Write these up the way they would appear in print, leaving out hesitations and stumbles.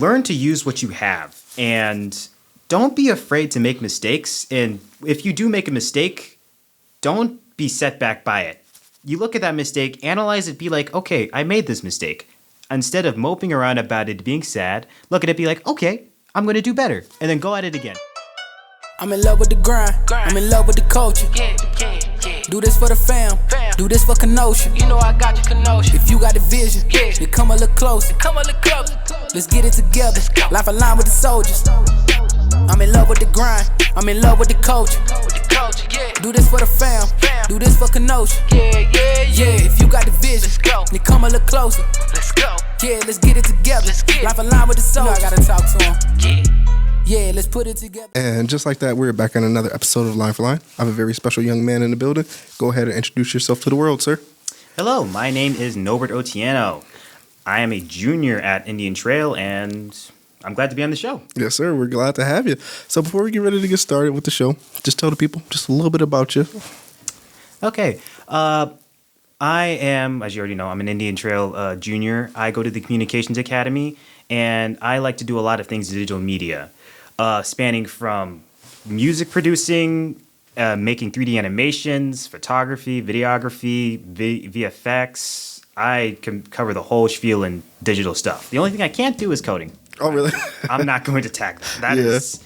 Learn to use what you have and don't be afraid to make mistakes. And if you do make a mistake, don't be set back by it. You look at that mistake, analyze it, be like, okay, I made this mistake. Instead of moping around about it, being sad, look at it, be like, okay, I'm going to do better. And then go at it again. I'm in love with the grind. I'm in love with the culture. Do this for the fam. Do this for Kenosha. You know I got you, Kenosha. If you got the vision, then come a little closer. Let's get it together. Life aligned with the soldiers. I'm in love with the grind. I'm in love with the culture. Do this for the fam. Do this for Kenosha. Yeah, if you got the vision, then come a little closer. Let's go. Yeah, let's get it together. Life aligned with the soldiers. You know I gotta talk to him. Yeah, let's put it together. And just like that, we're back on another episode of Line for Line. I have a very special young man in the building. Go ahead and introduce yourself to the world, sir. Hello, my name is Nobert Otieno. I am a junior at Indian Trail, and I'm glad to be on the show. Yes, sir. We're glad to have you. So before we get ready to get started with the show, just tell the people just a little bit about you. Okay. I am, as you already know, I'm an Indian Trail junior. I go to the Communications Academy, and I like to do a lot of things in digital media. Spanning from music producing, making 3D animations, photography, videography, VFX. I can cover the whole spiel in digital stuff. The only thing I can't do is coding. Oh, really? I'm not going to tackle that.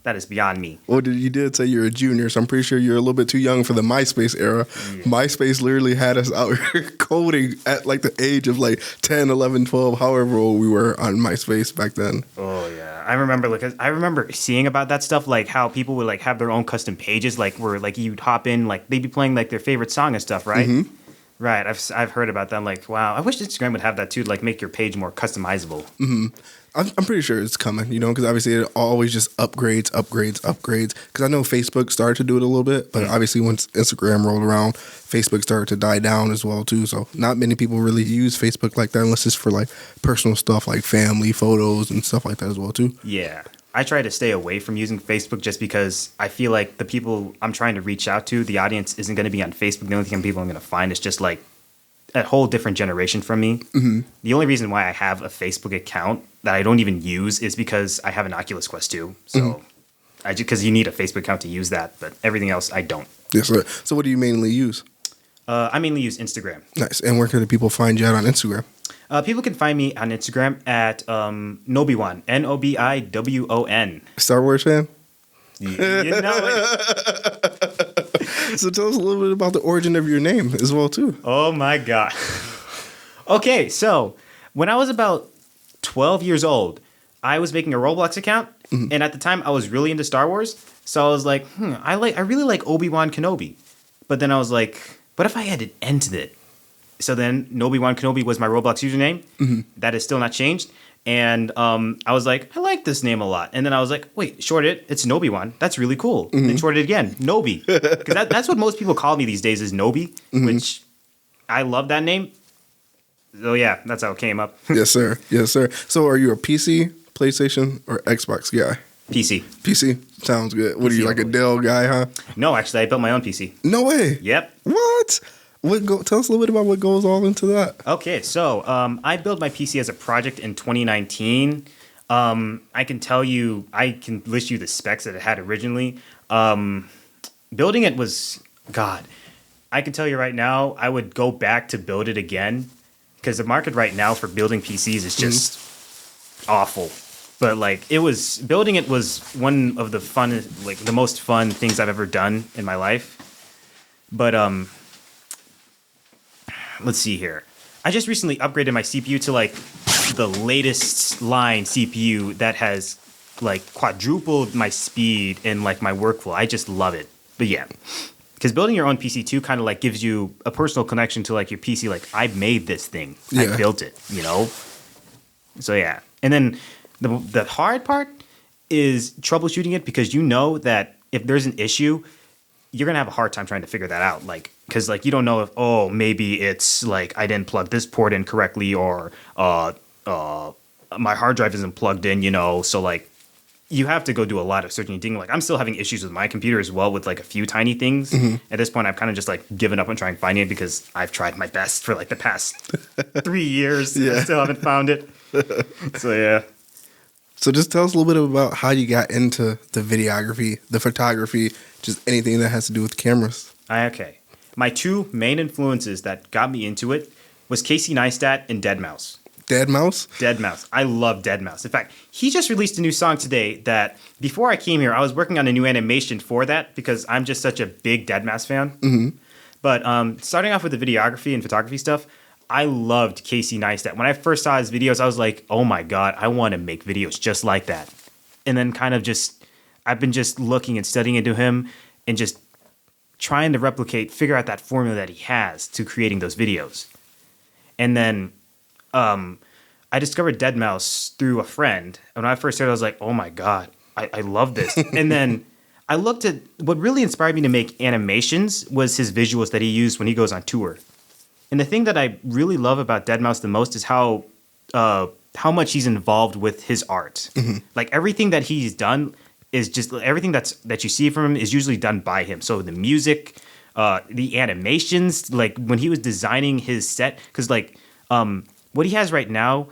That is beyond me. Well, you did say you're a junior, so I'm pretty sure you're a little bit too young for the MySpace era. Yeah. MySpace literally had us out here coding at like the age of like 10, 11, 12, however old we were on MySpace back then. Oh, yeah. I remember seeing about that stuff, like how people would like have their own custom pages, like where like you'd hop in, like they'd be playing like their favorite song and stuff, right? Mm-hmm. Right. I've heard about that. I'm like, wow, I wish Instagram would have that too, to like make your page more customizable. Mm-hmm. I'm pretty sure it's coming, you know, because obviously it always just upgrades. Because I know Facebook started to do it a little bit, but obviously once Instagram rolled around, Facebook started to die down as well too. So not many people really use Facebook like that unless it's for like personal stuff like family photos and stuff like that as well too. Yeah. I try to stay away from using Facebook just because I feel like the people I'm trying to reach out to, the audience isn't going to be on Facebook. The only thing people I'm going to find is just like a whole different generation from me. Mm-hmm. The only reason why I have a Facebook account that I don't even use is because I have an Oculus Quest 2. So because you need a Facebook account to use that, but everything else I don't. Yes, sir. So what do you mainly use? I mainly use Instagram. Nice. And where can the people find you out on Instagram? People can find me on Instagram at Nobiwon, Nobiwon. Star Wars fan? You know it. So tell us a little bit about the origin of your name as well too. Oh my God. Okay, so when I was about 12 years old, I was making a Roblox account, and at the time I was really into Star Wars. So I was like, I really like Obi-Wan Kenobi. But then I was like, what if I added N to it? So then Nobiwon Kenobi was my Roblox username. Mm-hmm. That is still not changed. And I was like, I like this name a lot. And then I was like, wait, short it. It's Nobiwon. That's really cool. Mm-hmm. Then short it again, Nobi. Because that's what most people call me these days is Nobi, which I love that name. So yeah, that's how it came up. Yes, sir. Yes, sir. So are you a PC, PlayStation, or Xbox guy? PC. PC? Sounds good. What are you, like a Dell guy, huh? No, actually, I built my own PC. No way. Yep. What? Tell us a little bit about what goes all into that. Okay, so I built my PC as a project in 2019. I can list you the specs that it had originally. Building it was, God, I can tell you right now, I would go back to build it again because the market right now for building PCs is just awful. But like building it was one of the most fun things I've ever done in my life. But let's see here. I just recently upgraded my CPU to like the latest line CPU that has like quadrupled my speed and like my workflow. I just love it. But yeah, because building your own PC too kind of like gives you a personal connection to like your PC. Like I made this thing. Yeah. I built it, you know? So yeah. And then the hard part is troubleshooting it because you know that if there's an issue, you're going to have a hard time trying to figure that out. Like, because like you don't know if, maybe it's like I didn't plug this port in correctly or my hard drive isn't plugged in, you know? So like you have to go do a lot of searching and digging. Like I'm still having issues with my computer as well with like a few tiny things. Mm-hmm. At this point, I've kind of just like given up on trying to find it because I've tried my best for like the past 3 years. Yeah. And I still haven't found it. So yeah. So just tell us a little bit about how you got into the videography, the photography, just anything that has to do with cameras. Okay. My two main influences that got me into it was Casey Neistat and Deadmau5. Deadmau5? Deadmau5. I love Deadmau5. In fact, he just released a new song today that before I came here, I was working on a new animation for that because I'm just such a big Deadmau5 fan. Mm-hmm. But starting off with the videography and photography stuff, I loved Casey Neistat. When I first saw his videos, I was like, oh my God, I want to make videos just like that. And then kind of just, I've been just looking and studying into him and just trying to figure out that formula that he has to creating those videos. And then I discovered Deadmau5 through a friend. And when I first started, I was like, oh my God, I love this. And then I looked at what really inspired me to make animations was his visuals that he used when he goes on tour. And the thing that I really love about Deadmau5 the most is how much he's involved with his art. Mm-hmm. Like everything that he's done is just everything that you see from him is usually done by him. So the music, the animations, like when he was designing his set, because like what he has right now,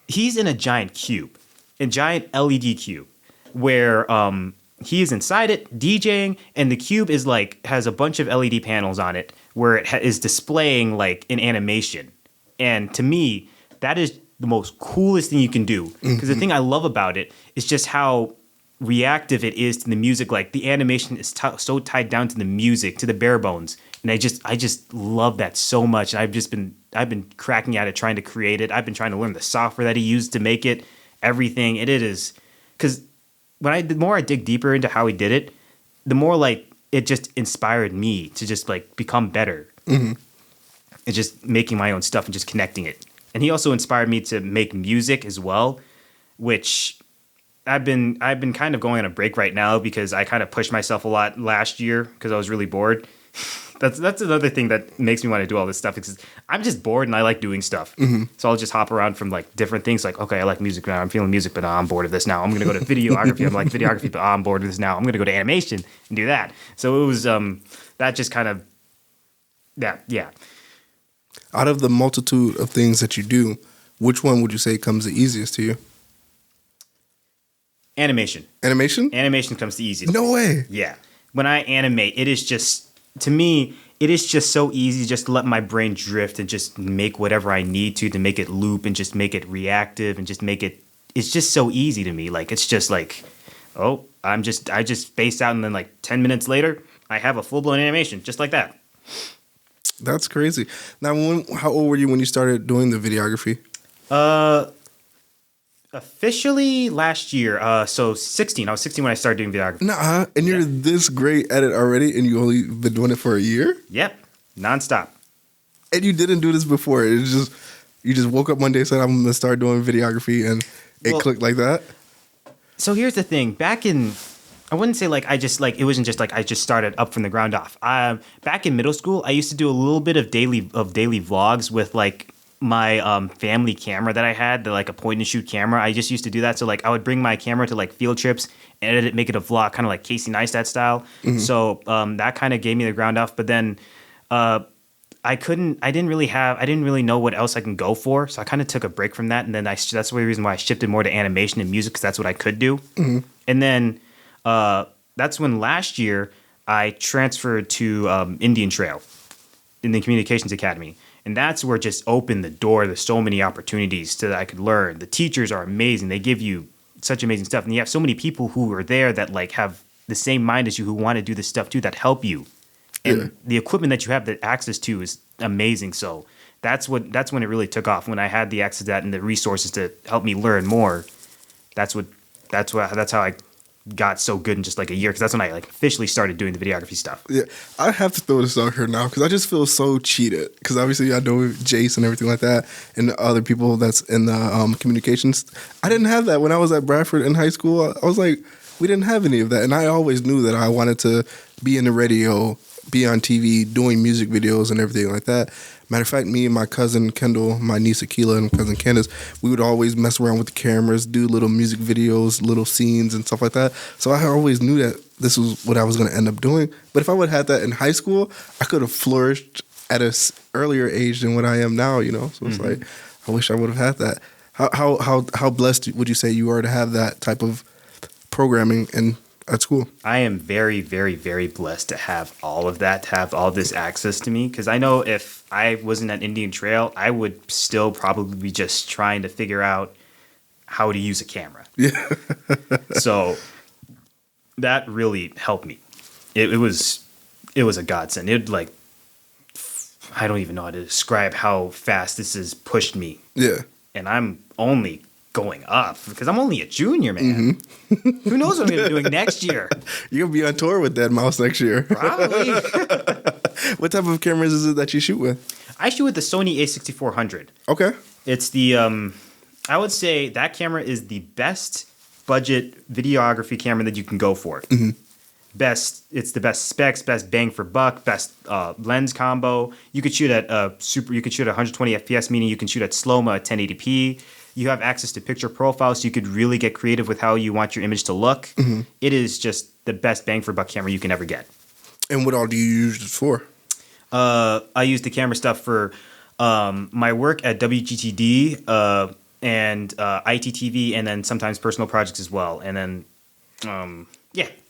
he's in a giant cube, a giant LED cube, where he is inside it DJing, and the cube is like has a bunch of LED panels on it where it is displaying like an animation. And to me, that is the most coolest thing you can do, because the thing I love about it is just how reactive it is to the music. Like the animation is so tied down to the music, to the bare bones, and I just love that so much. And I've been cracking at it, trying to create it. I've been trying to learn the software that he used to make it, everything. It is because the more I dig deeper into how he did it, the more like it just inspired me to just like become better. Mm-hmm. And just making my own stuff and just connecting it. And he also inspired me to make music as well, which I've been kind of going on a break right now because I kind of pushed myself a lot last year because I was really bored. That's another thing that makes me want to do all this stuff, because I'm just bored and I like doing stuff. Mm-hmm. So I'll just hop around from like different things. Like, okay, I like music now. I'm feeling music, but I'm bored of this now. I'm going to go to videography. I'm like videography, but I'm bored of this now. I'm going to go to animation and do that. So it was that just kind of yeah. Out of the multitude of things that you do, which one would you say comes the easiest to you? Animation. Animation? Animation comes the easiest. No way. Yeah. When I animate, it is just, to me, it is just so easy just to let my brain drift and just make whatever I need to make it loop and just make it reactive and just make it, it's just so easy to me. Like, it's just like, oh, I just space out, and then like 10 minutes later, I have a full-blown animation just like that. That's crazy. Now, how old were you when you started doing the videography? Officially last year. So 16. I was 16 when I started doing videography. Nah, and you're this great at it already, and you only been doing it for a year? Yep, nonstop. And you didn't do this before. It's just you just woke up one day and said, "I'm gonna start doing videography," and it clicked like that. So here's the thing. I wouldn't say like it wasn't just like I just started up from the ground off. Back in middle school, I used to do a little bit of daily vlogs with like my family camera that I had, like a point and shoot camera. I just used to do that. So like I would bring my camera to like field trips, edit it, make it a vlog, kind of like Casey Neistat style. Mm-hmm. So that kind of gave me the ground off. But then I didn't really know what else I can go for. So I kind of took a break from that. And then that's the reason why I shifted more to animation and music, because that's what I could do. Mm-hmm. And then that's when last year I transferred to Indian Trail in the Communications Academy. And that's where it just opened the door to so many opportunities that I could learn. The teachers are amazing. They give you such amazing stuff. And you have so many people who are there that like have the same mind as you, who want to do this stuff too, that help you. And the equipment that you have the access to is amazing. So that's when it really took off. When I had the access to that and the resources to help me learn more, that's how I got so good in just like a year, because that's when I like officially started doing the videography stuff. Yeah, I have to throw this out here now because I just feel so cheated, because obviously I know Jace and everything like that and the other people that's in the communications. I didn't have that when I was at Bradford in high school. I was like, we didn't have any of that, and I always knew that I wanted to be in the radio, be on TV, doing music videos and everything like that. Matter of fact, me and my cousin Kendall, my niece Akila, and cousin Candace, we would always mess around with the cameras, do little music videos, little scenes and stuff like that. So I always knew that this was what I was going to end up doing. But if I would have had that in high school, I could have flourished at an earlier age than what I am now, you know? So it's like, I wish I would have had that. How blessed would you say you are to have that type of programming at school? I am very, very, very blessed to have all of that, to have all this access to me. Because I know if I wasn't at Indian Trail, I would still probably be just trying to figure out how to use a camera. Yeah. So that really helped me. It was a godsend. It like, I don't even know how to describe how fast this has pushed me. Yeah. And I'm only going up because I'm only a junior, man. Who knows what I'm going to be doing next year? You're going to be on tour with Dead Mouse next year. Probably. What type of cameras is it that you shoot with? I shoot with the Sony A6400. Okay. It's the, I would say that camera is the best budget videography camera that you can go for. Mm-hmm. It's the best specs, best bang for buck, best lens combo. You could shoot at you could shoot at 120 FPS, meaning you can shoot at slow-mo at 1080p. You have access to picture profiles, so you could really get creative with how you want your image to look. Mm-hmm. It is just the best bang for buck camera you can ever get. And what all do you use it for? I use the camera stuff for my work at WGTD and ITTV, and then sometimes personal projects as well. And then,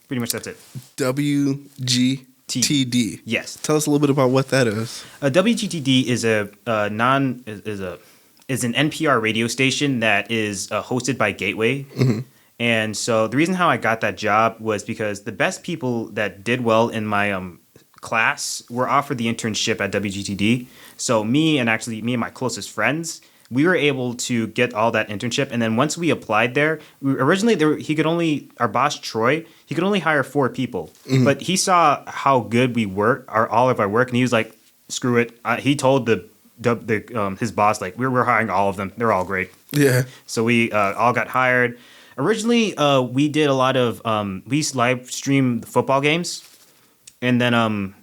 pretty much that's it. WGTD. Yes. Tell us a little bit about what that is. WGTD is is an NPR radio station that is hosted by Gateway. Mm-hmm. And so the reason how I got that job was because the best people that did well in my class were offered the internship at WGTD. So me and my closest friends, we were able to get all that internship. And then once we applied there, our boss, Troy, he could only hire 4 people. Mm-hmm. But he saw how good we were, all of our work, and he was like, screw it. He told his boss, like, we're hiring all of them. They're all great. Yeah. So we all got hired. Originally, we did a lot of, we used to live stream the football games. And then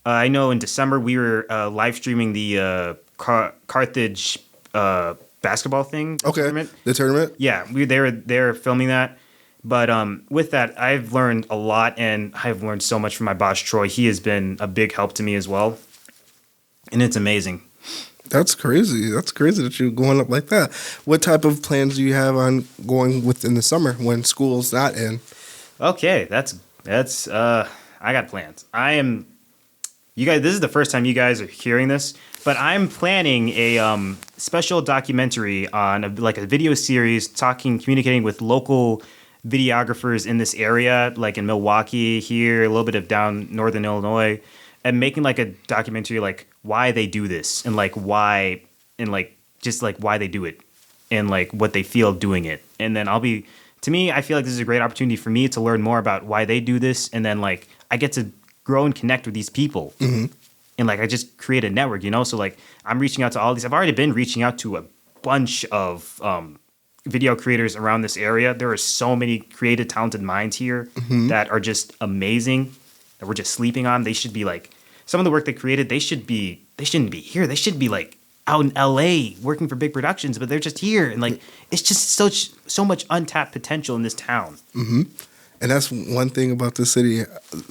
I know in December we were live streaming the Carthage basketball thing. Okay. Tournament. The tournament? Yeah, they were filming that. But with that, I've learned a lot, and I've learned so much from my boss, Troy. He has been a big help to me as well. And it's amazing. That's crazy. That's crazy that you're going up like that. What type of plans do you have on going within the summer when school's not in? Okay, that's I got plans. You guys, this is the first time you guys are hearing this, but I'm planning a special documentary on a video series communicating with local videographers in this area, like in Milwaukee here, a little bit of down northern Illinois, and making like a documentary like why they do this and like why and like just like why they do it and like what they feel doing it. And then I feel like this is a great opportunity for me to learn more about why they do this, and then like I get to grow and connect with these people. Mm-hmm. And like I just create a network, so like I'm reaching out to all these. I've already been reaching out to a bunch of video creators around this area. There are so many creative, talented minds here mm-hmm. that are just amazing that we're just sleeping on. They should be like some of the work they created. They shouldn't be here. They should be like out in LA working for big productions, but they're just here. And like it's just so much untapped potential in this town. Mm-hmm. And that's one thing about this city.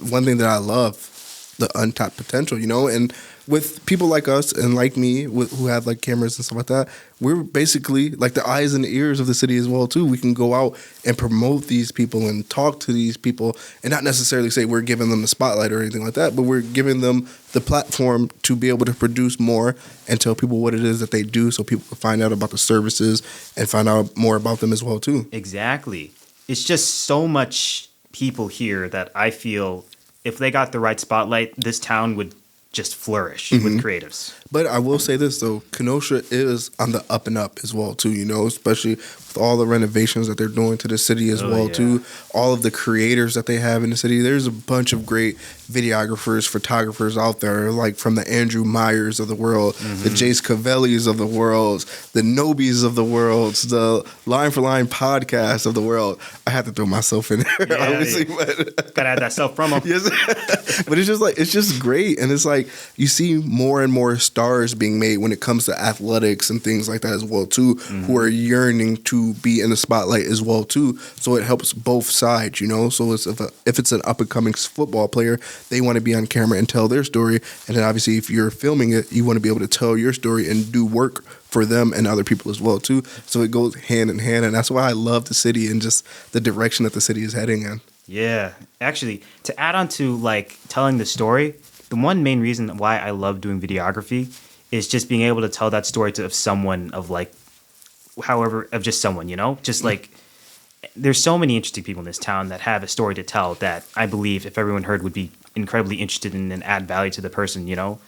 One thing that I love, the untapped potential, and with people like us and like me who have like cameras and stuff like that, we're basically like the eyes and the ears of the city as well too. We can go out and promote these people and talk to these people and not necessarily say we're giving them the spotlight or anything like that, but we're giving them the platform to be able to produce more and tell people what it is that they do so people can find out about the services and find out more about them as well too. Exactly. It's just so much people here that I feel if they got the right spotlight, this town would just flourish mm-hmm. with creatives. But I will say this, though. Kenosha is on the up and up as well, too, especially with all the renovations that they're doing to the city as well, too. All of the creators that they have in the city. There's a bunch of great videographers, photographers out there, like from the Andrew Myers of the world, mm-hmm. the Jace Cavellis of the world, the Nobies of the world, the Line for Line podcast of the world. I had to throw myself in there, obviously. But gotta have that self promo. Yes. But it's just great. And it's like, like you see more and more stars being made when it comes to athletics and things like that as well too, who are yearning to be in the spotlight as well too. So it helps both sides, you know. So it's if it's an up and coming football player, they want to be on camera and tell their story, and then obviously if you're filming it, you want to be able to tell your story and do work for them and other people as well too. So it goes hand in hand, and that's why I love the city and just the direction that the city is heading in. Yeah, actually, to add on to like telling the story, the one main reason why I love doing videography is just being able to tell that story of someone of like, however, of just someone, you know, just like there's so many interesting people in this town that have a story to tell that I believe if everyone heard would be incredibly interested in and add value to the person, you know.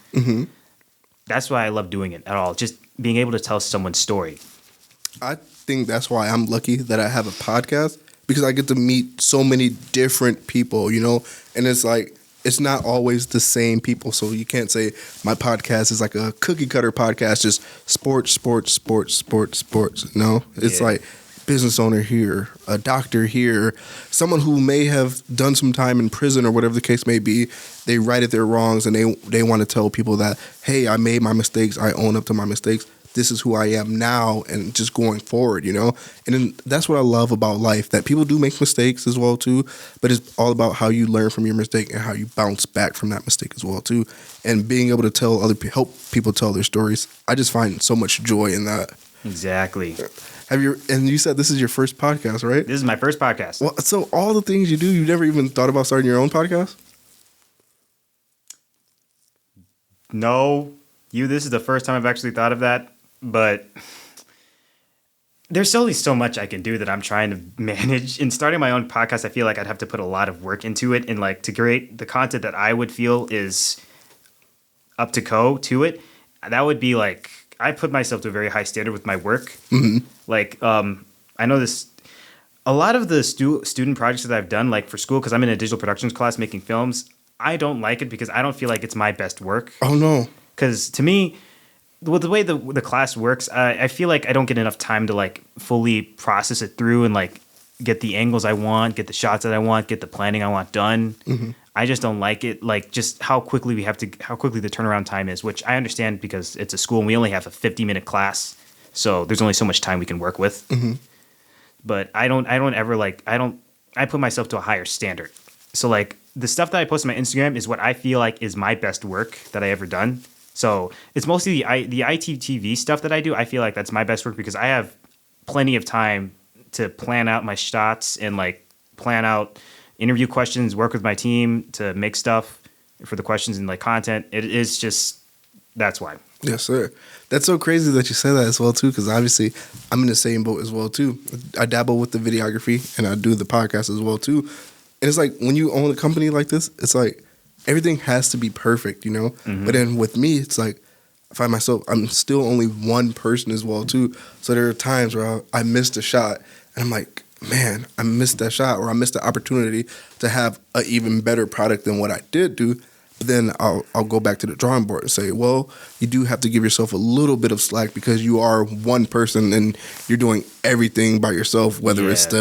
That's why I love doing it at all. Just being able to tell someone's story. I think that's why I'm lucky that I have a podcast, because I get to meet so many different people, you know, and it's like, it's not always the same people. So you can't say my podcast is like a cookie cutter podcast, just sports. No, it's like business owner here, a doctor here, someone who may have done some time in prison or whatever the case may be. They righted their wrongs and they want to tell people that, hey, I made my mistakes. I own up to my mistakes. This is who I am now and just going forward, you know? And then that's what I love about life, that people do make mistakes as well too, but it's all about how you learn from your mistake and how you bounce back from that mistake as well too. And being able to help people tell their stories, I just find so much joy in that. Exactly. And you said this is your first podcast, right? This is my first podcast. Well, so all the things you do, you never even thought about starting your own podcast? No, this is the first time I've actually thought of that. But there's only so much I can do that I'm trying to manage. In starting my own podcast, I feel like I'd have to put a lot of work into it, and like to create the content that I would feel is up to it. That would be like, I put myself to a very high standard with my work. Like, I know this. A lot of the student projects that I've done, like for school, because I'm in a digital productions class making films, I don't like it because I don't feel like it's my best work. Oh no! Because to me, with the way the class works, I feel like I don't get enough time to like fully process it through and like get the angles I want, get the shots that I want, get the planning I want done. I just don't like it, like just how quickly the turnaround time is, which I understand because it's a school and we only have a 50-minute class, so there's only so much time we can work with. But I put myself to a higher standard. So like the stuff that I post on my Instagram is what I feel like is my best work that I ever done. So it's mostly the ITTV stuff that I do. I feel like that's my best work because I have plenty of time to plan out my shots and like plan out interview questions, work with my team to make stuff for the questions and like content. It is just, that's why. Yes, sir. That's so crazy that you say that as well too, because obviously I'm in the same boat as well too. I dabble with the videography and I do the podcast as well too. And it's like when you own a company like this, it's like everything has to be perfect, you know? But then with me, it's like I find myself, I'm still only one person as well too. So there are times where I missed a shot and I'm like, man, I missed that shot, or I missed the opportunity to have an even better product than what I did do. But then I'll go back to the drawing board and say, well, you do have to give yourself a little bit of slack because you are one person and you're doing everything by yourself, whether it's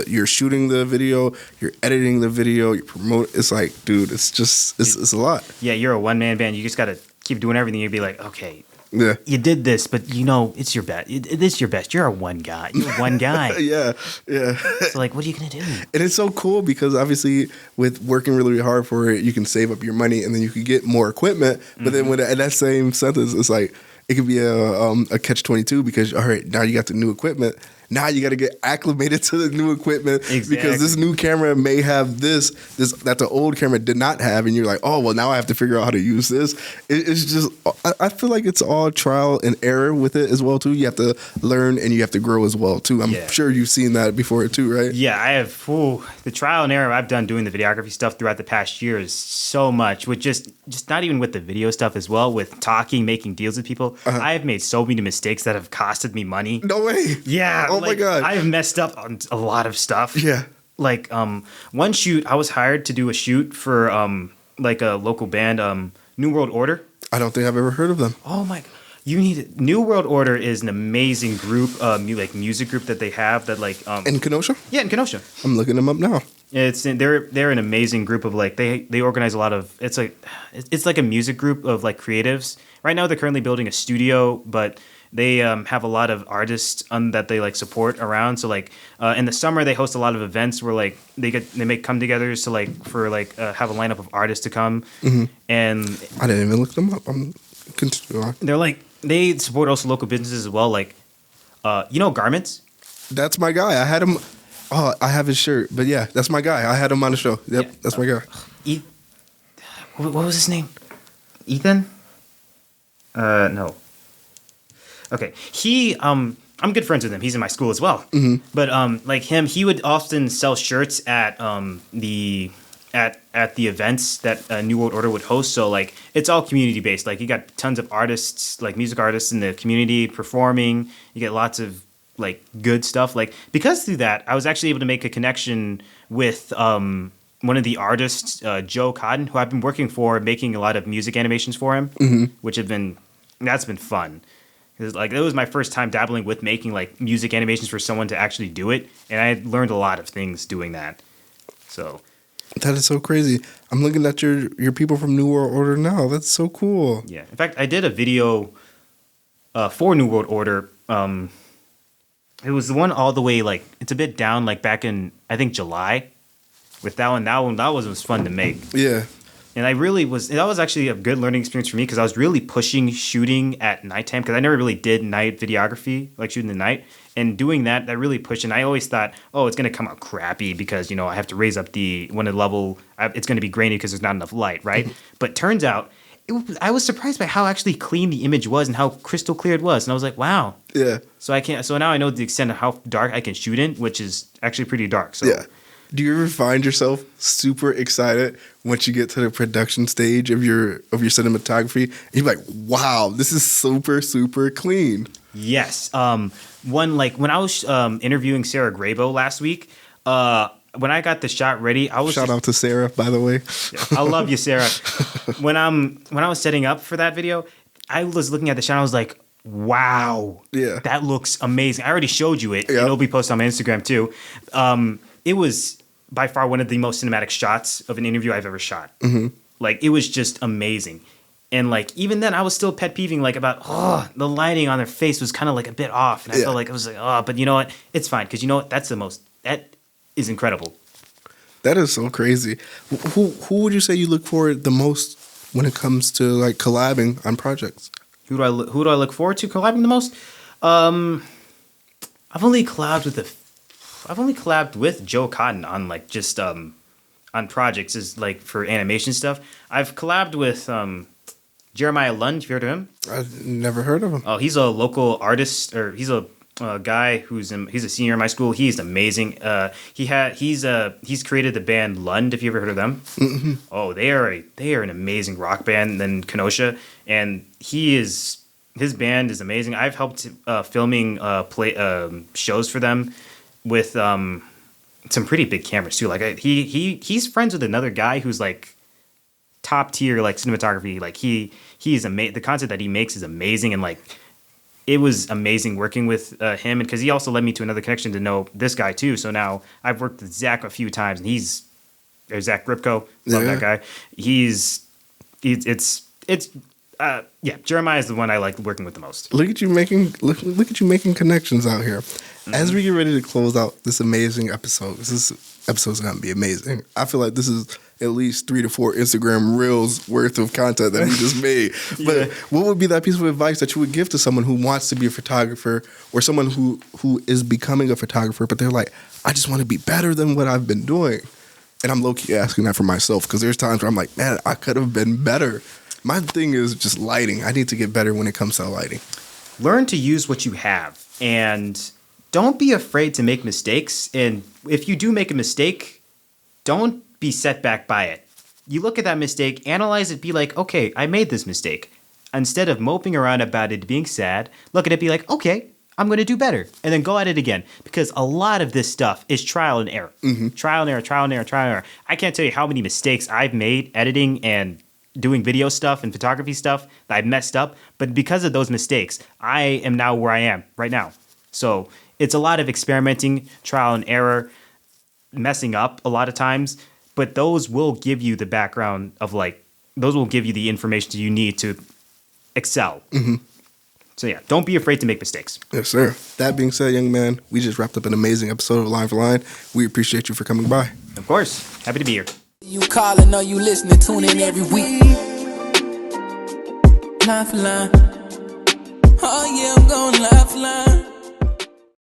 you're shooting the video, you're editing the video, you promote. It's like, dude, it's a lot. Yeah, you're a one-man band. You just got to keep doing everything. You'd be like, okay, yeah, you did this, but you know, it's your best. It's your best. You're a one guy. You're one guy. yeah. So like, what are you going to do? And it's so cool because obviously with working really hard for it, you can save up your money and then you can get more equipment. But then in that same sentence, it's like, it could be a catch-22 because, all right, now you got the new equipment. Now you got to get acclimated to the new equipment because this new camera may have this that the old camera did not have, and you're like, oh well, now I have to figure out how to use this. It's just, I feel like it's all trial and error with it as well too. You have to learn and you have to grow as well too. I'm sure you've seen that before too, right? Yeah, I have. The trial and error I've done doing the videography stuff throughout the past year is so much. With just not even with the video stuff as well, with talking, making deals with people. I have made so many mistakes that have costed me money. No way. Yeah. Oh my God. I have messed up on a lot of stuff. Yeah. Like one shoot, I was hired to do a shoot for like a local band, New World Order. I don't think I've ever heard of them. Oh my, You need New World Order is an amazing group, music group that they have that like In Kenosha? yeah, in Kenosha. I'm looking them up now. They're an amazing group of like they organize a lot of it's like a music group of like creatives. Right now they're currently building a studio, but they have a lot of artists that they like support around. So like in the summer they host a lot of events where like they make come-togethers to like for like have a lineup of artists to come. And I didn't even look them up. I'm continue on. they're like they support also local businesses as well. Like Garments. That's my guy. I had him. Oh, I have his shirt, but yeah, that's my guy. I had him on the show. Yep, Yeah. that's my guy. What was his name? Ethan? No. Okay. I'm good friends with him. He's in my school as well. But like him, he would often sell shirts at the events that New World Order would host. So like it's all community based. Like you got tons of artists, like music artists in the community performing. You get lots of like good stuff. Like because through that, I was actually able to make a connection with one of the artists, Joe Cotton, who I've been working for, making a lot of music animations for him, which that's been fun. Because like it was my first time dabbling with making like music animations for someone to actually do it, and I learned a lot of things doing that. So That is so crazy. I'm looking at your people from New World Order now. That's so cool. yeah, in fact, I did a video for New World Order. It was the one all the way like it's a bit down like back in I think July. With that one was fun to make. Yeah. And that was actually a good learning experience for me because I was really pushing shooting at nighttime because I never really did night videography, like shooting the night. And doing that really pushed. And I always thought, oh, it's going to come out crappy because, I have to raise up when a level, it's going to be grainy because there's not enough light, right? But turns out, I was surprised by how actually clean the image was and how crystal clear it was. And I was like, wow. Yeah. So now I know the extent of how dark I can shoot in, which is actually pretty dark. So. Yeah. Do you ever find yourself super excited once you get to the production stage of your cinematography? And you're like, wow, this is super, super clean. Yes. When I was interviewing Sarah Grabo last week, when I got the shot ready, I was Shout out to Sarah, by the way. I love you, Sarah. When I was setting up for that video, I was looking at the shot and I was like, wow. Yeah. That looks amazing. I already showed you it. Yep. It'll be posted on my Instagram too. It was by far one of the most cinematic shots of an interview I've ever shot. Like it was just amazing. And like even then I was still pet peeving like about the lighting on their face was kind of like a bit off. And I felt like I was like, but you know what? It's fine because you know what? That is incredible. That is so crazy. Who would you say you look for the most when it comes to like collabing on projects? Who do I look forward to collabing the most? I've only collabed with Joe Cotton on like just on projects is like for animation stuff. I've collabed with Jeremiah Lund. Have you heard of him? I've never heard of him. Oh, he's a local artist, or he's a guy he's a senior in my school. He's amazing. He's created the band Lund. Have you ever heard of them? Mm-hmm. Oh, they are an amazing rock band in Kenosha, and his band is amazing. I've helped filming shows for them with some pretty big cameras too. Like he's friends with another guy who's like top tier like cinematography. Like he's amazing. The content that he makes is amazing, and like it was amazing working with him. And because he also led me to another connection to know this guy too. So now I've worked with Zach a few times, and there's Zach Gripko. Love that guy. Jeremiah is the one I like working with the most. Look at you making connections out here. As we get ready to close out this amazing episode, this episode's gonna be amazing. I feel like this is at least 3 to 4 Instagram reels worth of content that we just made. But what would be that piece of advice that you would give to someone who wants to be a photographer, or someone who is becoming a photographer, but they're like, I just want to be better than what I've been doing? And I'm low-key asking that for myself because there's times where I'm like, man, I could have been better. My thing is just lighting. I need to get better when it comes to lighting. Learn to use what you have, and don't be afraid to make mistakes. And if you do make a mistake, don't be set back by it. You look at that mistake, analyze it, be like, okay, I made this mistake. Instead of moping around about it, being sad, look at it, be like, okay, I'm going to do better. And then go at it again. Because a lot of this stuff is trial and error. Mm-hmm. Trial and error. I can't tell you how many mistakes I've made editing, and doing video stuff and photography stuff that I messed up. But because of those mistakes, I am now where I am right now. So it's a lot of experimenting, trial and error, messing up a lot of times. But those will give you the background of those will give you the information you need to excel. Mm-hmm. So yeah, don't be afraid to make mistakes. Yes, sir. That being said, young man, we just wrapped up an amazing episode of Line for Line. We appreciate you for coming by. Of course. Happy to be here. You calling or you listening, tune in every week. Line for line. Oh yeah, I'm going line for line.